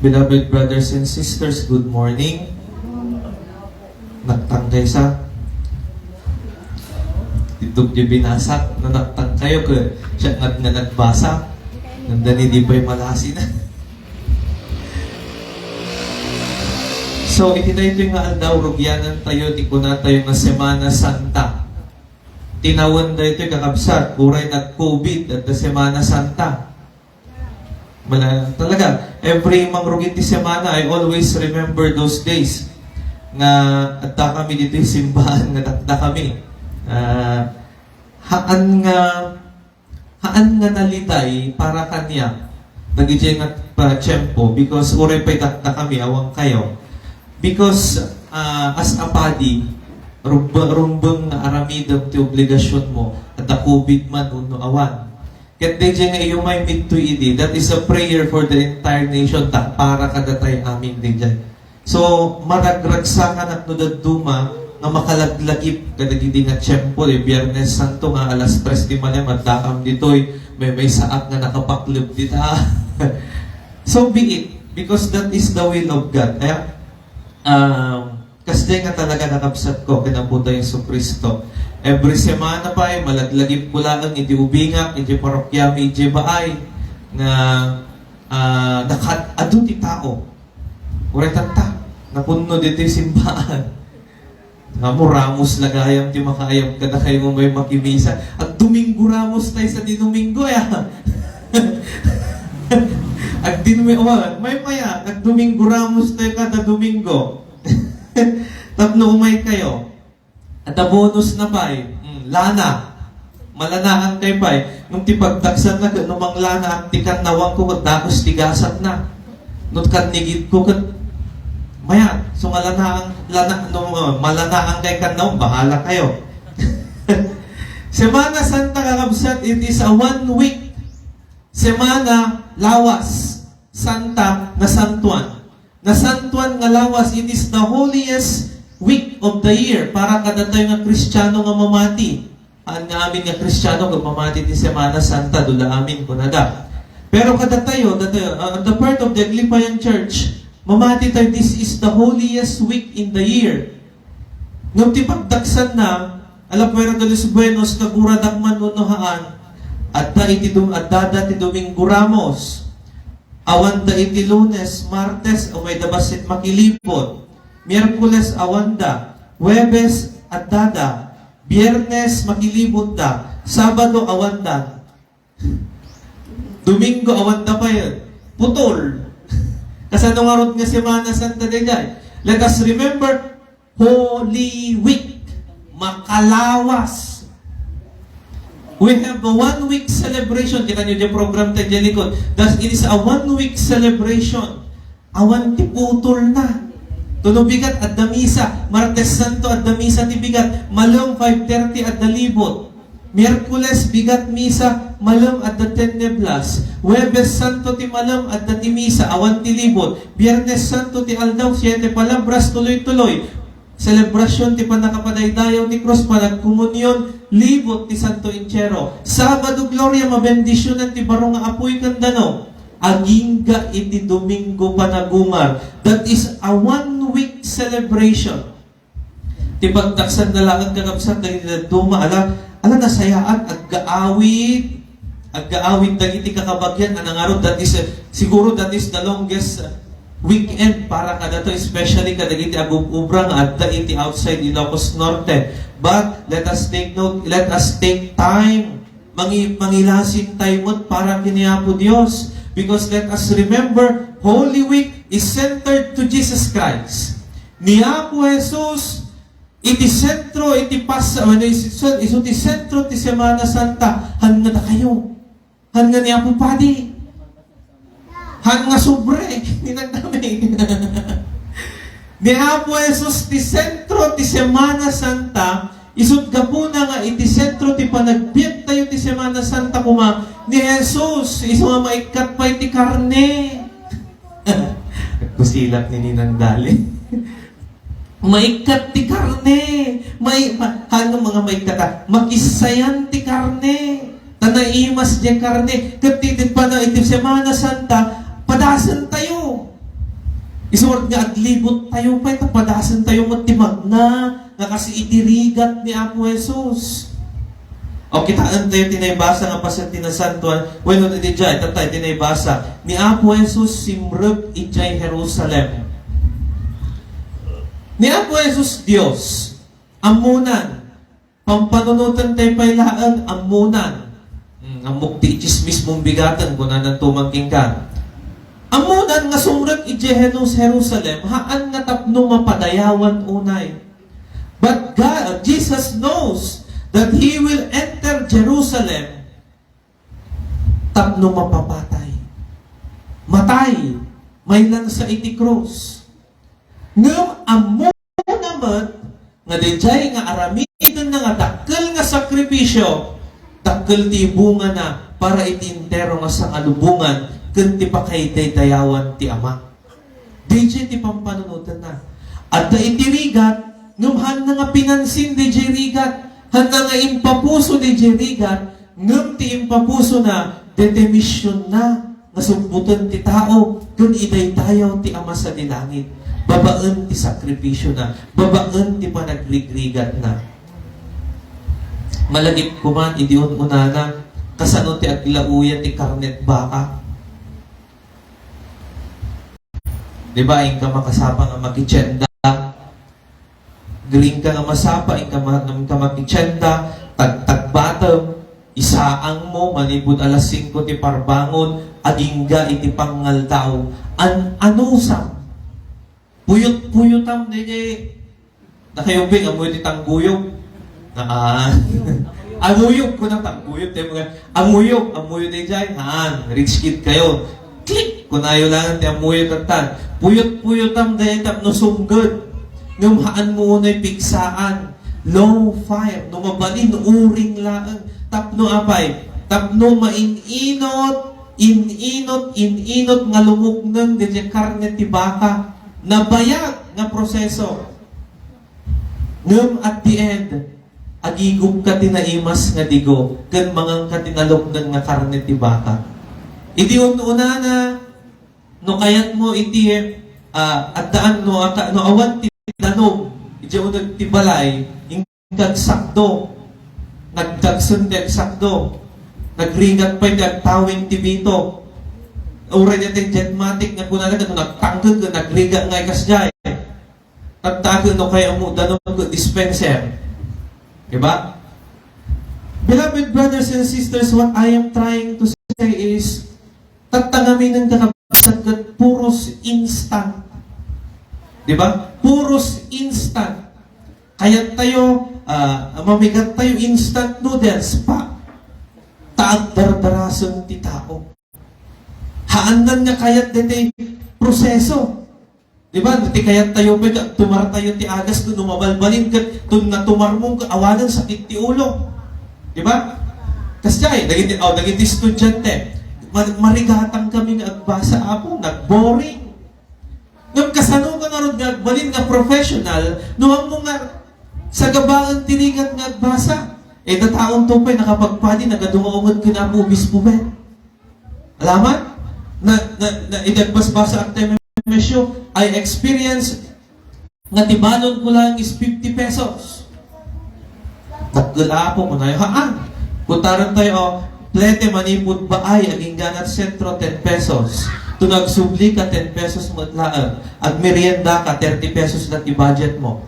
Beloved brothers and sisters, good morning. Nagtangkay sa itog di binasak na nagtangkay ko siya nga nagbasa nandani di ba'y malasi na. So, itinay ito nga aldaw, rugyanan tayo, di ko na tayo nga Semana Santa. Tinawan na ito kakabsat, uray nag-COVID at na Semana Santa. Talaga, every mangrugit di semana, I always remember those days nga adta kami dito yung simbahan nga adta kami. Haan nga nalitay para kanya nagijay nga pa tiyempo because uray pa'y takta kami, awang kayo. Because as a body, rumbang nga aramidang ti obligasyon mo at the COVID man uno awan. Ket dayjay nga iyo may midtuidi, that is a prayer for the entire nation para kadatay amin dayjay. So maragragsakan at nudaduma nga makalaglagip kadagiti nga tiyempo Biyernes Santo nga alas 3 di manem at dakam ditoy may saak nga nakapaklob dita. So be it, because that is the will of God. Kaya kasi nga talaga nakapsat ko kinabuta yung Kristo. Every semana pa ay malaglagip ko lang iti ubingak, iti parokyami, iti baay na nakadado ti tao. Uretanta, napuno dito yung simbahan. Nga mo, ramos lagayam ti makayam kada kayo mo may makimisa. At Domingo ramos tayo sa Domingo ya. At may maya, at Domingo ramos tayo kada Domingo. Tapno umay kayo. At the bonus na pa lana. Malanaan kayo pa nung tipagdaksan na numang lana ang tikan nawang ko kat dakos tigasat na. Nung kanigid ko kat maya, so malanaan malanaan kayo kan nawang, bahala kayo. Semana Santa kakabsat, it is a 1 week. Semana lawas. Santa na santuan. Na santuan nga lawas, it is the holiest week of the year para kada tayo nga Kristiyano nga mamati. Ang nga amin nga Kristiyano nga mamati ti Semana Santa, dula amin kunada. Pero kada tayo, the part of the Aglipayan Church, mamati tayo, this is the holiest week in the year. Nung tipagdaksan na, alam puwera de los Buenos, kaguradakman unohaan, at dada ti Domingo Ramos, awan da iti Lunes, Martes, umay dabasit makilipot, Miyerkules awanda, Huwebes adada, Biyernes makilibot da, Sabado awanda, Domingo awanda pa yun, putol. Kasano nga ron nga Semana Santa dayjay. Let us remember, Holy Week, makalawas. We have a 1 week celebration. Kita nyo yung program tayo dyan likod. Thus, it is a 1 week celebration. Awan ti putol na. Tunubigat at damisa. Martes Santo at damisa ti bigat. Malam 5:30 at dalibot. Miyerkules bigat misa. Malam at the teneblas. Huwebes Santo ti malam at the misa. Awan ti libot. Biyernes Santo ti aldaw. 7 palabras tuloy-tuloy. Selebrasyon ti panakapadaydayaw ti cross. Panagkomunyon. Libot ti Santo Inchero. Sabado Gloria mabendisyonan ti barong nga apoy kandano. Agingga iti Domingo panagumar. That is a 1 week celebration. Ti pagtaksan na lang ang kakabsat na duma ala nasayaan aggaawit dagiti kakabagyan anang that is siguro that is the longest weekend para kada to, especially kadagiti agububra nga adda iti outside Ilocos Norte. But let us take note, let us take time mangilasing tayo para kiniapo Dios. Because let us remember, Holy Week is centered to Jesus Christ. Niya po Jesus, iti sentro, iti sentro ti Semana Santa, hanga na kayo. Hanga niya po padi. Hanga sobre, ninagdami. Niya po Jesus, ti sentro ti Semana Santa, isud ka po na nga iti sentro ti panagbiet tayo ti Semana Santa kuma ni Jesus, iso nga maikat pa iti karne. Kusilak ni Ninang Dali. Maikat ti karne. Hano mga maikat makisayan ti karne. Tanaimas di karne. Katitid pa na iti Semana Santa, padasan tayo. Isuward nga aglibot tayo pa, tapadasan tayo matimag nga kasi itirigat ni Apo Jesus. O kitaan tayo tinaybasa nga pasal tinasantuan, bueno, di dyan, tatay, tinaybasa, ni Apo Jesus simrug ijay Jerusalem. Ni Apo Jesus, Diyos, amunan, pampanunutan tayo pailaan, amunan, ang mukti chismis mong bigatan, kung anang tumangking ka. Amunan nga sumrag ijehenus Jerusalem, haan nga tapno mapadayawan unay. But God, Jesus knows that He will enter Jerusalem tapno mapapatay. Matay, may lang sa itikros. Ngam amo naman, nga dijay nga aramidon na nga dakkel nga sakripisyo, dakkel ti bunga na para itintero nga sa alubungan, kunti pa kay dayawan ti Ama. DJ ti pampanunutan na. At da itirigat, ngumhan na nga pinansin DJ rigat, handa nga impapuso DJ rigat, ngum ti impapuso na, detemisyon na, nga sumputan ti tao, kun iday tayaw ti Ama sa dilangit. Babaan ti sakripisyo na, babaan ti panagrigrigat na. Malagip ko man, idiyon unana, kasano ti aglauyan ti karnet baka. Diba, yung ka makasapa nga makichenda, galing ka nga masapa, yung ka makichenda, tagbatam, isaang mo, manibod alas 5 ti parbangon, agingga iti pangaldaw, anusam, puyot-puyotam, nakayubing, amoy ti tangguyog, anguyog ko na tangguyog, anguyog di dyan, rich kid kayo, click, kung ayaw lang ti amoy tatan, puyot-puyotam dahil no sumgod. Nung haan mo na'y pigsaan. Low fire. Nung mabalin, uring lang. Tapno apay. Tapno maininot. Inot nga lumugnan. Diyan karne ti baka. Nabayag nga proseso. Ngam at the end, agigog ka tinaimas nga digo. Gan mangang ka tinalugnan nga karne ti baka. Iti una na, no kayat mo iti at daan no awan ti danog iti unag ti balay ing kagsakdo nagdagsundeg sakdo nagringat pa iti agtawing ti bito ura niya ti jetmatic nga kunala ka nagtangkag ka nagriga ngay kasjay tagtago no kaya mo danog ko dispenser diba? Beloved brothers and sisters, what I am trying to say is tattangamin ng kakabsat puros instant. Diba? Puros instant. Kaya tayo, mamigat tayo instant noodles pa. Taag barbarason ti tao. Haanan nga kayat dito proseso. Diba? Ti kayat tayo, tumar tayo ti agas, kung numabalbalin ka, kung natumar mong awanan sakit ti ulo. Diba? Kasjay, naging estudyante. Marigatang kami nga agbasa apo, nagboring. Ngam kasano ka nga ron nga agbalin nga professional, nuwang mo nga sa gabaan tinigat nga agbasa. Nataon to pa'y nakapagpadi, nagadungaungod ka na po, bispo ba? Alaman? Idagbasbasa ang temesyo, I experience nga tibalon ko lang is 50 pesos. Nagdala po ko na yung haan. Puntaran tayo, plete manipod ba ay aging ganat sentro 10 pesos. Tunag subli ka 10 pesos mo atlaan. Ag merienda ka 30 pesos na i-budget mo.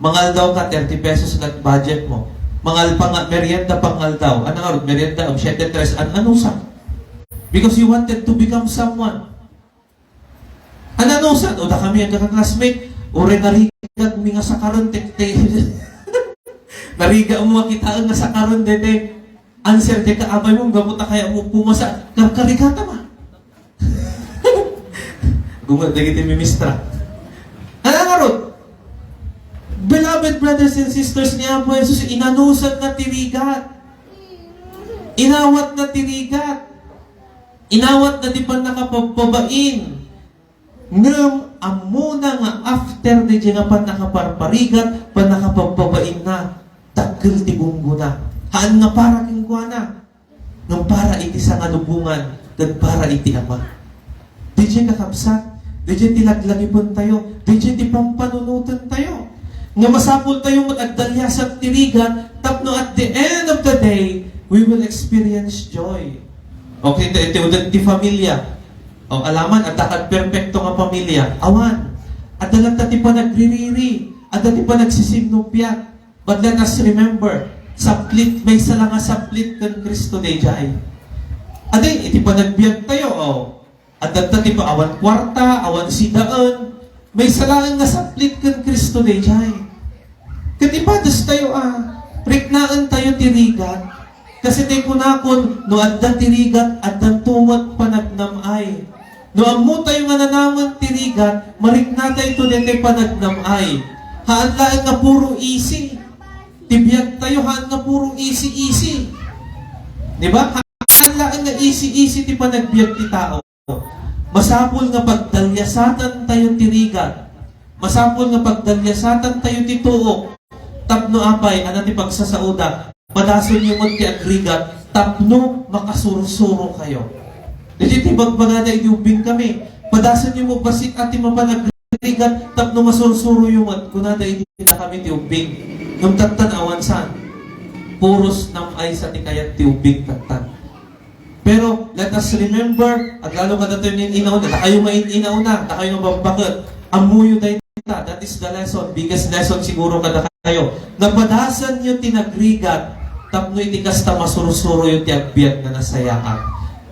Mangal daw ka 30 pesos na budget mo. Mangal merienda pangal daw. Ano nga merienda of 7 tres ano sa? Because you wanted to become someone. Ano sa? O da kami ang classmate. Ore narigat mi nga sa karon nariga mo makitaan nga sa karon dete. Answer de ka abay mo gamot na kaya mo pumasa karikata ma. Gumagdagiti mi mistra. Anarot. Beloved brothers and sisters niya po Jesus inanusan na tirigat. Inawat na tirigat. Inawat na di pa nakapagpabain. Ngam amuna nga after di nga pa nakaparparigat pa nakapagpabain na takil ti gungguna. Haan nga para kingguana. Ngam para iti sa alubungan dan para iti ama. Di kakapsat Diyan tilaglagipon tayo. Diyan tipampanunutan tayo. Nga masapol tayo mag-agdalyas at tirigan, tapno at the end of the day, we will experience joy. Okay, ito di pamilya. O alaman, at takad perfecto nga pamilya. Awan. At dalag tati pa nagririri. At dati pa nagsisimnupyat. But let us remember, saplit, may sala nga saplit kan Kristo de jay. Aday, iti pa nagbiyak tayo, oh. At dati pa awan kwarta, awan sidaan, may salaan nga saplit kan Kristo de jay. Katipadas tayo, riknaan tayo tirigat. Kasi tayo kunakon, no adda tirigat, adda tuwat panagnamay. No ammo tayo nga nanaman tirigat, marikna tayo to dete panagnamay. Haan nga puro easy. Tibiyag tayo, haan nga puro easy-easy. Diba? Haan nga easy-easy ti panagbiyak ti tao. Masapol nga pagdalyasatan tayo tirigat. Masapol nga pagdalyasatan tayo ti tuok. Tapno apay, ti pagsasauda. Madason yung ti agrigat. Tapno makasursuro kayo. Dito ti bagbagada iubing kami. Madason yung basit at ti mapanagrigat. Tapno masursuro yung kunada iti na kami ti ubing. Nung tatan-awan saan? Puros nam ay sa tikayat ti ubing tatan. Pero, let us remember, at lalo ka dito yung inaw na, kayo mainaw na, kayo mababakit, amuyo tayo ta. That is the lesson, biggest lesson siguro kada kayo. Napadasan nyo tinagrigat, tapno iti kasta masursuro yung ti agbiat na nasayaan.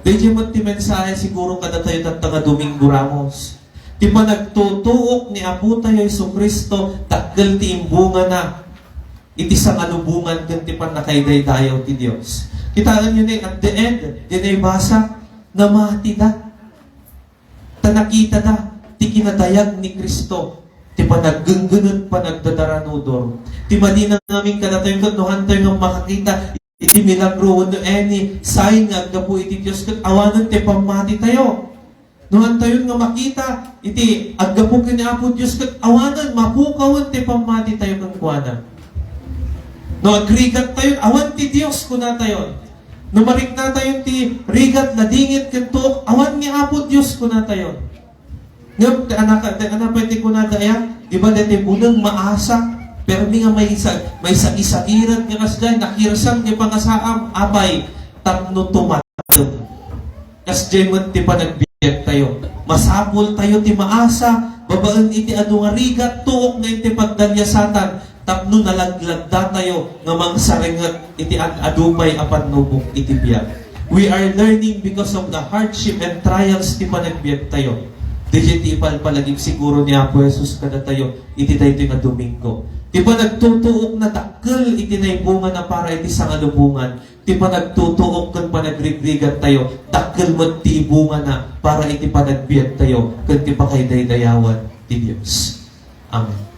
Dito mo ti mensahe siguro kada tayo tatanga Domingo Ramos. Di ba nagtutuok ni Apo tayo Jesucristo, takgal ti imbunga na, iti sa kalubungan ganti pa nakaiday-dayaw ti Diyos. Kitaan nyo na at the end, din ay basa, na matida. Tanakita da, ti kinadayag ni Kristo, ti pa naggenggenot pa nagdadaranudor. Ti madi na namin kadatayung katnuhan tayo ng makakita, iti milagro no any sign nga agdapo iti Diyos kat awanan ti pamati tayo. Nuhan tayo nga makita, iti agdapo ni Apo Diyos kat awanan, mapukawan ti pamati tayo kang kuwanan. No, agrigat tayo, awan ti Diyos kuna tayo. No, marik na tayo ti rigat na dingit kanto, awan ni Apo Diyos kuna tayo. Ngayon, anak pwede kuna tayo, di ba dati unang maasa, pero nga may isa-isagiran nga kasday, nakirasan nga pangasaam, apay, tapno tumatag. Kasday mo ti panagbiyak tayo. Masapol tayo ti maasa, babaan iti adu nga rigat, tuok na iti pagdalyasatan, tapno nalaglagda tayo nga mangsarengat iti adumay apan nubok iti biyak. We are learning because of the hardship and trials ti panagbiyak tayo. Dijiti ipalpalagim siguro ni Apo Jesus kada tayo iti tayo nga Domingo. Ti pa nagtutuok na dakkel iti naibunga na para iti sangalubungan. Ti pa nagtutuok kan panagrigrigan tayo, dakkel mo ti ibunga na para iti panagbiyak tayo kan ti pakayday-dayawan ti Dios. Amen.